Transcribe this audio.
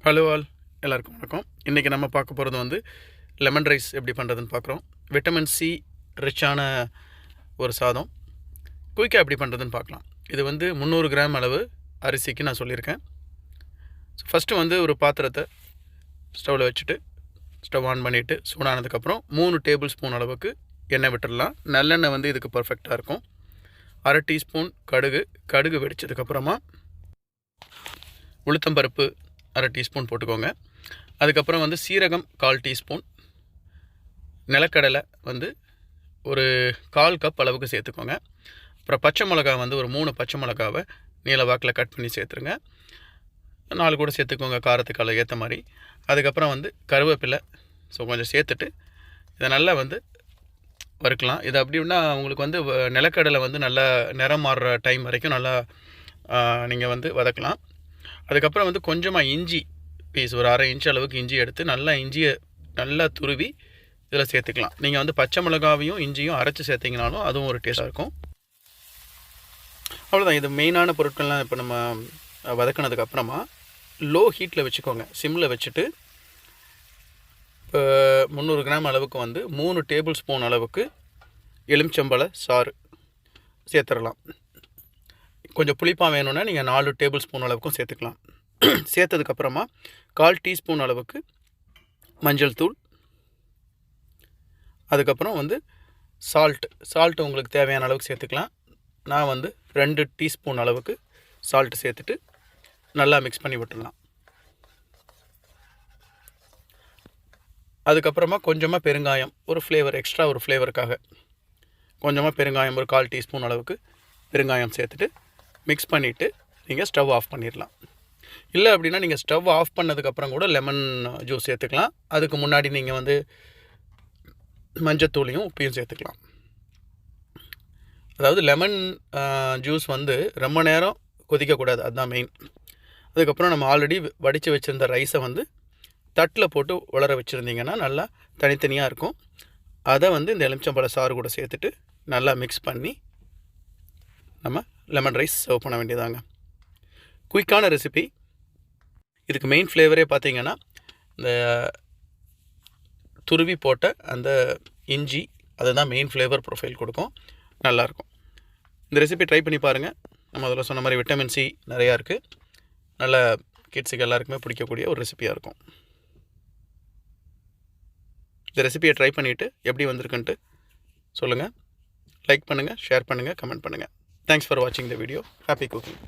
Hello all, எல்லாருக்கும் வணக்கம். இன்றைக்கி நம்ம பார்க்க போகிறது வந்து லெமன் ரைஸ் எப்படி பண்ணுறதுன்னு பார்க்குறோம். விட்டமின் சி ரிச்சான ஒரு சாதம் குயிக்காக எப்படி பண்ணுறதுன்னு பார்க்கலாம். இது வந்து 300 கிராம் அளவு அரிசிக்கு நான் சொல்லியிருக்கேன். ஃபஸ்ட்டு வந்து ஒரு பாத்திரத்தை ஸ்டவ்வில் வச்சுட்டு ஸ்டவ் ஆன் பண்ணிவிட்டு சூடானதுக்கப்புறம் 3 டேபிள் ஸ்பூன் அளவுக்கு எண்ணெய் விட்டுடலாம். நல்லெண்ணெய் வந்து இதுக்கு பர்ஃபெக்டாக இருக்கும். அரை டீஸ்பூன் கடுகு வெடித்ததுக்கப்புறமா உளுத்தம்பருப்பு அரை டீஸ்பூன் போட்டுக்கோங்க. அதுக்கப்புறம் வந்து சீரகம் 1/4 டீஸ்பூன், நிலக்கடலை வந்து ஒரு 1/4 கப் அளவுக்கு சேர்த்துக்கோங்க. அப்புறம் பச்சை மிளகா வந்து ஒரு 3 பச்சை மிளகாவை நீல வாக்கில் கட் பண்ணி சேர்த்துருங்க. 4 கூட சேர்த்துக்கோங்க காரத்துக்கு ஏற்ற மாதிரி. அதுக்கப்புறம் வந்து கருவேப்பிலை கொஞ்சம் சேர்த்துட்டு இதை நல்லா வந்து வறுக்கலாம். இது அப்படின்னா உங்களுக்கு வந்து நிலக்கடலை வந்து நல்லா நிறம் மாறுற டைம் வரைக்கும் நல்லா நீங்கள் வந்து வதக்கலாம். அதுக்கப்புறம் வந்து கொஞ்சமாக இஞ்சி பீஸ் ஒரு 1/2 இன்ச் அளவுக்கு இஞ்சி எடுத்து இஞ்சியை நல்லா துருவி இதில் சேர்த்துக்கலாம். நீங்கள் வந்து பச்சை மிளகாவையும் இஞ்சியும் அரைச்சி சேர்த்திங்கனாலும் அதுவும் ஒரு டேஸ்ட்டாக இருக்கும். அவ்வளோதான். இது மெயினான பொருட்கள்லாம் இப்போ நம்ம வதக்கினதுக்கப்புறமா லோ ஹீட்டில் வச்சுக்கோங்க. சிம்மில் வச்சுட்டு இப்போ 300 கிராம் அளவுக்கு வந்து 3 டேபிள் ஸ்பூன் அளவுக்கு எலுமிச்சம்பழ சாறு சேர்த்துடலாம். கொஞ்சம் புளிப்பாக வேணும்னா நீங்கள் 4 டேபிள் ஸ்பூன் அளவுக்கும் சேர்த்துக்கலாம். சேர்த்ததுக்கப்புறமா 1/4 டீஸ்பூன் அளவுக்கு மஞ்சள் தூள், அதுக்கப்புறம் வந்து சால்ட்டு உங்களுக்கு தேவையான அளவுக்கு சேர்த்துக்கலாம். நான் வந்து 2 டீஸ்பூன் அளவுக்கு சால்ட்டு சேர்த்துட்டு நல்லா மிக்ஸ் பண்ணி விட்டுடலாம். அதுக்கப்புறமா கொஞ்சமாக பெருங்காயம், ஒரு ஃப்ளேவர் எக்ஸ்ட்ரா ஒரு ஃப்ளேவருக்காக கொஞ்சமாக பெருங்காயம் ஒரு 1/4 டீஸ்பூன் அளவுக்கு பெருங்காயம் சேர்த்துட்டு மிக்ஸ் பண்ணிவிட்டு நீங்கள் ஸ்டவ் ஆஃப் பண்ணிடலாம். இல்லை அப்படின்னா நீங்கள் ஸ்டவ் ஆஃப் பண்ணதுக்கப்புறம் கூட லெமன் ஜூஸ் சேர்த்துக்கலாம். அதுக்கு முன்னாடி நீங்கள் வந்து மஞ்சத்தூளையும் உப்பையும் சேர்த்துக்கலாம். அதாவது லெமன் ஜூஸ் வந்து ரொம்ப நேரம் கொதிக்கக்கூடாது, அதுதான் மெயின். அதுக்கப்புறம் நம்ம ஆல்ரெடி வடித்து வச்சுருந்த ரைஸை வந்து தட்டில் போட்டு உலர வச்சுருந்தீங்கன்னா நல்லா தனித்தனியாக இருக்கும். அதை வந்து இந்த எலுமிச்சம்பழ சாறு கூட சேர்த்துட்டு நல்லா மிக்ஸ் பண்ணி நம்ம லெமன் ரைஸ் சர்வ் பண்ண வேண்டியதாங்க. குயிக்கான ரெசிபி. இதுக்கு மெயின் ஃப்ளேவரே பார்த்திங்கன்னா இந்த துருவி போட்ட அந்த இஞ்சி, அதுதான் மெயின் ஃப்ளேவர் ப்ரொஃபைல் கொடுக்கும், நல்லாயிருக்கும். இந்த ரெசிபி ட்ரை பண்ணி பாருங்கள். நம்ம அதில் சொன்ன மாதிரி விட்டமின் சி நிறையா இருக்குது. நல்ல கிட்ஸுக்கு எல்லாருக்குமே பிடிக்கக்கூடிய ஒரு ரெசிபியாக இருக்கும். இந்த ரெசிபியை ட்ரை பண்ணிவிட்டு எப்படி வந்திருக்குன்ட்டு சொல்லுங்கள். லைக் பண்ணுங்கள், ஷேர் பண்ணுங்கள், கமெண்ட் பண்ணுங்கள். Thanks for watching the video. Happy cooking.